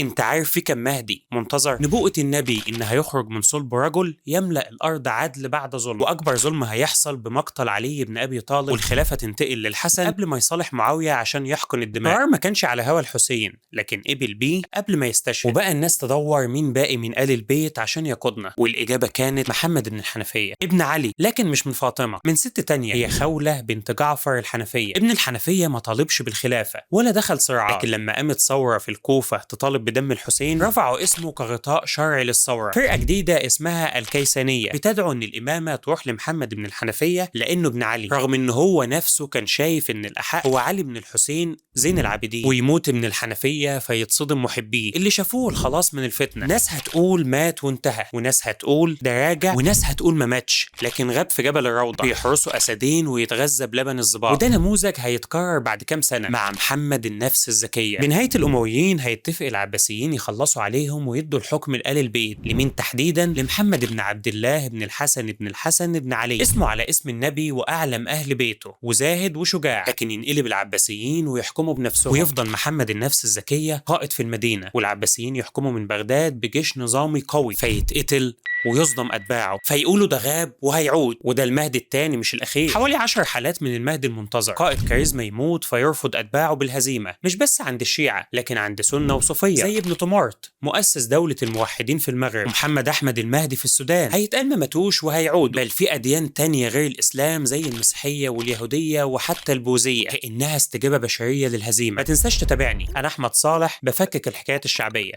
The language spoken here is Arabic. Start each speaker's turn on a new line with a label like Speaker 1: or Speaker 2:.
Speaker 1: انت عارف في كم مهدي منتظر؟ نبوءة النبي ان هيخرج من صلب رجل يملأ الارض عدل بعد ظلم، واكبر ظلم هيحصل بمقتل علي بن ابي طالب، والخلافة تنتقل للحسن قبل ما يصالح معاوية عشان يحقن الدماء. قرار ما كانش على هوى الحسين لكن قبل بيه قبل ما يستشهد، وبقى الناس تدور مين باقي من آل البيت عشان يقودنا، والاجابة كانت محمد بن الحنفية ابن علي، لكن مش من فاطمة، من ست تانية هي خولة بنت جعفر الحنفية. ابن الحنفية ما طالبش بالخلافة ولا دخل صراعات، لكن لما قامت ثورة في الكوفة تطالب بدم الحسين رفعوا اسمه كغطاء شرعي للثورة. فرقة جديدة اسمها الكيسانية بتدعو ان الامامة تروح لمحمد بن الحنفية لانه ابن علي، رغم ان هو نفسه كان شايف ان الاحق هو علي بن الحسين زين العابدين. ويموت ابن الحنفية فيتصدم محبيه اللي شافوه الخلاص من الفتنة. ناس هتقول مات وانتهى، وناس هتقول ده راجع، وناس هتقول ما ماتش لكن غاب في جبل الروضة بيحرسوا اسدين ويتغذى بلبن الظباء. وده نموذج هيتكرر بعد كام سنة مع محمد النفس الزكية. بنهاية الامويين هيتفق العباسيين يخلصوا عليهم ويدوا الحكم لآل البيت. لمين تحديدا؟ لمحمد بن عبد الله بن الحسن بن علي، اسمه على اسم النبي واعلم اهل بيته، وزاهد وشجاع، لكن ينقلب العباسيين ويحكموا بنفسهم، ويفضل محمد النفس الزكية قائد في المدينة، والعباسيين يحكموا من بغداد بجيش نظامي قوي، فيتقتل ويصدم أتباعه فيقولوا ده غاب وهيعود، وده المهدي الثاني مش الأخير. حوالي 10 حالات من المهدي المنتظر. قائد كاريزما يموت فيرفض أتباعه بالهزيمة، مش بس عند الشيعة لكن عند سنة وصوفية، زي ابن طمارت مؤسس دولة الموحدين في المغرب، ومحمد أحمد المهدي في السودان. هيتقال ما ماتوش وهيعود، بل في أديان تانية غير الإسلام زي المسيحية واليهودية وحتى البوذية، كأنها استجابة بشرية للهزيمة. ما تنساش تتابعني، أنا أحمد صالح بفكك الحكايات الشعبية.